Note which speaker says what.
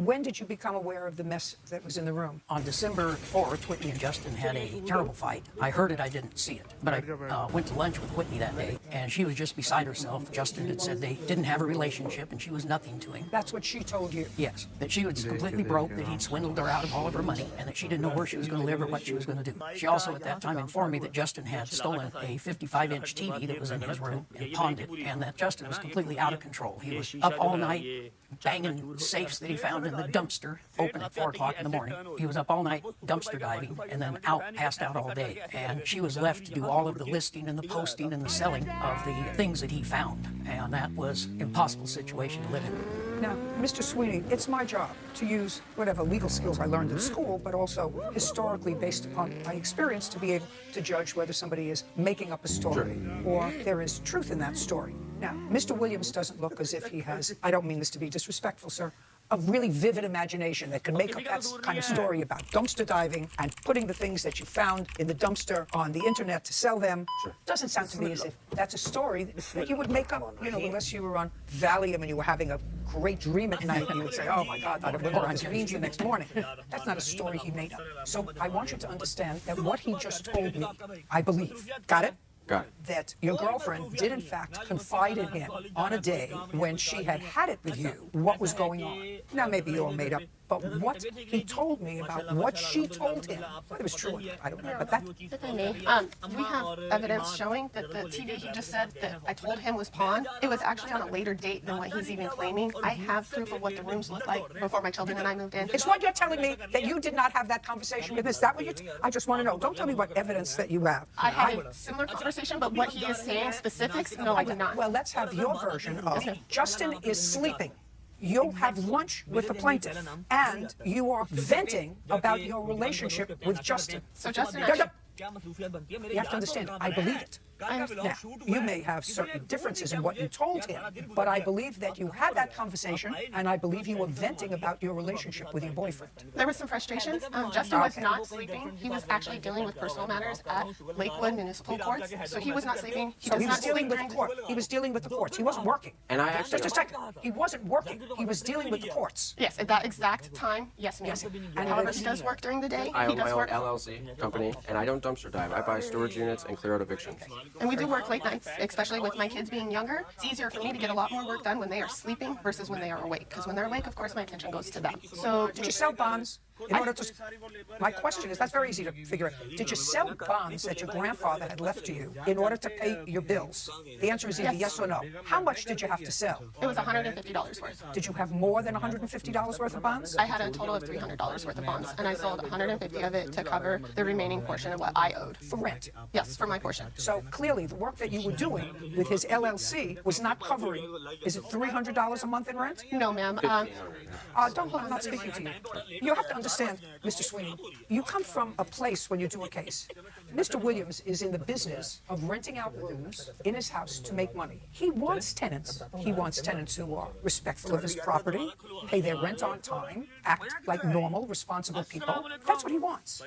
Speaker 1: when did you become aware of the mess that was in the room?
Speaker 2: On December 4th, Whitney and Justin had a terrible fight. I heard it, I didn't see it. But I went to lunch with Whitney that day, and she was just beside herself. Justin had said they didn't have a relationship, and she was nothing to him.
Speaker 1: That's what she told you?
Speaker 2: Yes, that she was completely broke, that he'd swindled her out of all of her money, and that she didn't know where she was going to live or what she was going to do. She also at that time informed me that Justin had stolen a 55-inch TV that was in his room and pawned it, and that Justin was completely out of control. He was up all night banging safes that he found in the dumpster, open at 4 o'clock in the morning. He was up all night dumpster diving and then passed out all day. And she was left to do all of the listing and the posting and the selling of the things that he found. And that was an impossible situation to live in.
Speaker 1: Now, Mr. Sweeney, it's my job to use whatever legal skills I learned in school, but also historically based upon my experience to be able to judge whether somebody is making up a story or there is truth in that story. Now, Mr. Williams doesn't look as if he has, I don't mean this to be disrespectful, sir, a really vivid imagination that can make up that kind of story about dumpster diving and putting the things that you found in the dumpster on the internet to sell them. Doesn't sound to me as if that's a story that you would make up, you know, unless you were on Valium and you were having a great dream at night and you would say, oh my God, I'd remember on screens the next morning. That's not a story he made up. So I want you to understand that what he just told me, I believe. Got it? That your girlfriend did in fact confide in him on a day when she had it with you, what was going on. Now maybe you all made up, but what he told me about what she told him, whether it was true or not, I don't know, but that...
Speaker 3: If I may, we have evidence showing that the TV he just said that I told him was pawned, it was actually on a later date than what he's even claiming. I have proof of what the rooms looked like before my children and I moved in.
Speaker 1: It's what you're telling me, that you did not have that conversation with him. Is that what you... I just want to know. Don't tell me what evidence that you have.
Speaker 3: I had a similar conversation, but what he is saying specifics, no, I did not.
Speaker 1: Well, let's have your version of Justin is sleeping. You have lunch with the plaintiff, and you are venting about your relationship with Justin.
Speaker 3: So Justin
Speaker 1: You have to understand, I believe it. Now, you may have certain differences in what you told him, but I believe that you had that conversation, and I believe you were venting about your relationship with your boyfriend.
Speaker 3: There was some frustrations. Justin was not sleeping. He was actually dealing with personal matters at Lakewood Municipal Courts, so he was not sleeping.
Speaker 1: He was dealing with the court. He was dealing with the courts. He wasn't working.
Speaker 4: And I actually...
Speaker 1: Just a second. He wasn't working. He was dealing with the courts.
Speaker 3: Yes, at that exact time, yes, ma'am. However, he does work during the day.
Speaker 4: I
Speaker 3: He
Speaker 4: own my
Speaker 3: does
Speaker 4: own
Speaker 3: work.
Speaker 4: LLC company, and I don't dumpster dive. I buy storage units and clear out evictions.
Speaker 3: And we do work late nights, especially with my kids being younger. It's easier for me to get a lot more work done when they are sleeping versus when they are awake. Because when they're awake, of course, my attention goes to them. So,
Speaker 1: did you sell bonds? In order to, my question is, that's very easy to figure out. Did you sell bonds that your grandfather had left to you in order to pay your bills? The answer is either yes or no. How much did you have to sell?
Speaker 3: It was $150 worth.
Speaker 1: Did you have more than $150 worth of bonds?
Speaker 3: I had a total of $300 worth of bonds, and I sold $150 of it to cover the remaining portion of what I owed.
Speaker 1: For rent?
Speaker 3: Yes, for my portion.
Speaker 1: So clearly, the work that you were doing with his LLC was not covering, is it $300 a month in rent?
Speaker 3: No, ma'am.
Speaker 1: Don't hold, I'm not speaking to you. You have to understand, Mr. Sweeney, you come from a place when you do a case. Mr. Williams is in the business of renting out rooms in his house to make money. He wants tenants. He wants tenants who are respectful of his property, pay their rent on time, act like normal, responsible people. That's what he wants.